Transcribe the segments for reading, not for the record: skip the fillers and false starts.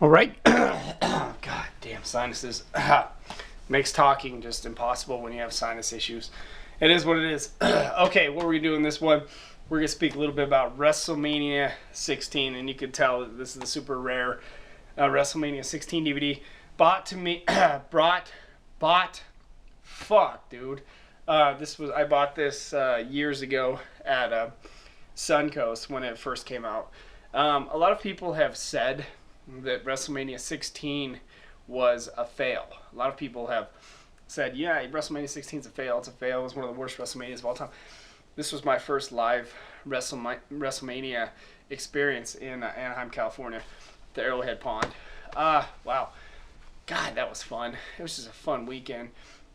All right. God damn sinuses. Makes talking just impossible when you have sinus issues. It is what it is. Okay, what are we doing this one? We're going to speak a little bit about WrestleMania 16, and you can tell that this is the super rare WrestleMania 16 DVD. Fuck, dude. I bought this years ago at Suncoast when it first came out. A lot of people have said that WrestleMania 16 was a fail. A lot of people have said, yeah, WrestleMania 16 is a fail. It's a fail. It was one of the worst WrestleManias of all time. This was my first live WrestleMania experience in Anaheim, California, the Arrowhead Pond. Wow. God, that was fun. It was just a fun weekend.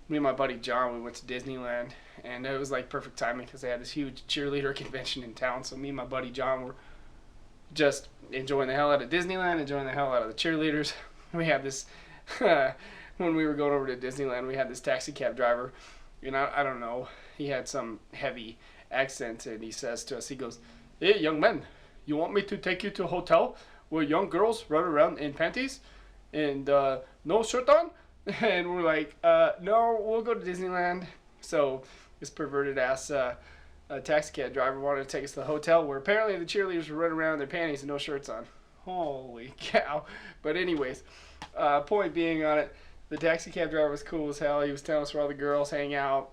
Me and my buddy John, we went to Disneyland, and it was like perfect timing because they had this huge cheerleader convention in town. So me and my buddy John were just enjoying the hell out of Disneyland, enjoying the hell out of the cheerleaders. We had this, when we were going over to Disneyland, we had this taxi cab driver, and I don't know, he had some heavy accent, and he says to us, he goes, "Hey, young man, you want me to take you to a hotel where young girls run around in panties and no shirt on?" And we're like, no, we'll go to Disneyland. So this perverted ass taxi cab driver wanted to take us to the hotel where apparently the cheerleaders were running around in their panties and no shirts on. Holy cow. But anyways, point being on it, the taxi cab driver was cool as hell. He was telling us where all the girls hang out.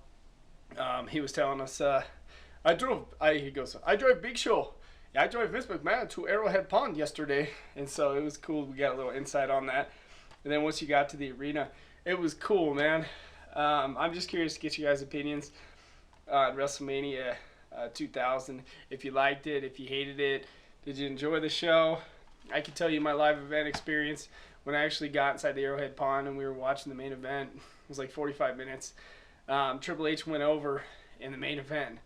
He was telling us, I drove Big Show. Yeah, I drove Vince McMahon to Arrowhead Pond yesterday. And so it was cool. We got a little insight on that. And then once you got to the arena, it was cool, man. I'm just curious to get you guys' opinions on WrestleMania 2000. If you liked it, if you hated it, did you enjoy the show? I can tell you my live event experience when I actually got inside the Arrowhead Pond and we were watching the main event. It was like 45 minutes. Triple H went over in the main event,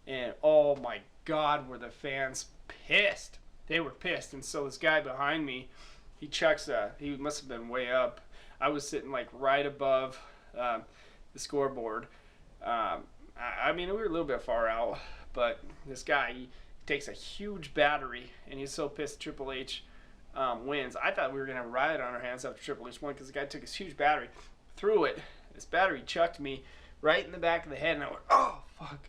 and oh my God, were the fans pissed. They were pissed. And so this guy behind me, he must have been way up. I was sitting like right above the scoreboard. I mean, we were a little bit far out, but this guy, he takes a huge battery, and he's so pissed Triple H wins. I thought we were going to have a riot on our hands after Triple H won because the guy took his huge battery, threw it. This battery chucked me right in the back of the head, and I went, oh, fuck.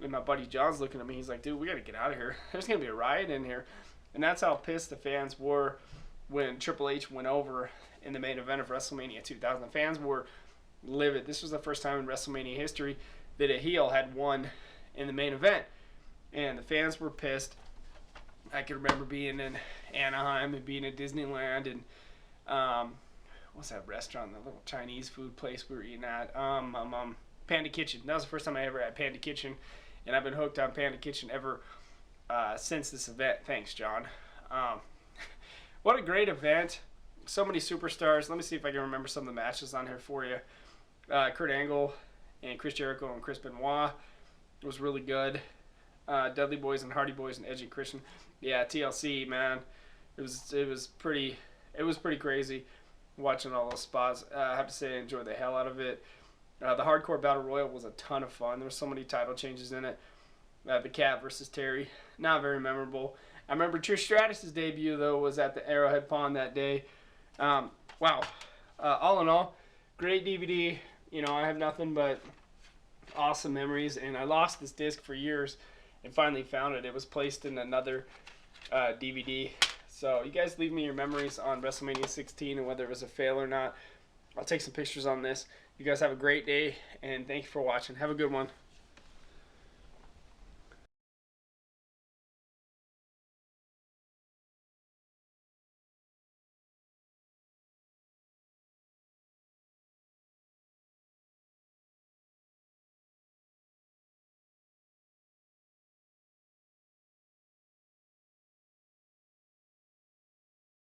And my buddy John's looking at me. He's like, dude, we got to get out of here. There's going to be a riot in here. And that's how pissed the fans were when Triple H went over in the main event of WrestleMania 2000. The fans were livid. This was the first time in WrestleMania history that a heel had won in the main event. And the fans were pissed. I can remember being in Anaheim and being at Disneyland and what's that restaurant, the little Chinese food place we were eating at? Panda Kitchen. That was the first time I ever had Panda Kitchen, and I've been hooked on Panda Kitchen ever since this event. Thanks, John. What a great event. So many superstars. Let me see if I can remember some of the matches on here for you. Kurt Angle and Chris Jericho and Chris Benoit was really good. Dudley Boys and Hardy Boys and Edge and Christian. Yeah, TLC, man. It was pretty crazy watching all those spots. I have to say I enjoyed the hell out of it. The Hardcore Battle Royal was a ton of fun. There were so many title changes in it. The Cat versus Terry, not very memorable. I remember Trish Stratus' debut, though, was at the Arrowhead Pond that day. Wow. All in all, great DVD. You know, I have nothing but awesome memories, and I lost this disc for years and finally found it. It was placed in another DVD. So you guys leave me your memories on WrestleMania 16 and whether it was a fail or not. I'll take some pictures on this. You guys have a great day, and thank you for watching. Have a good one.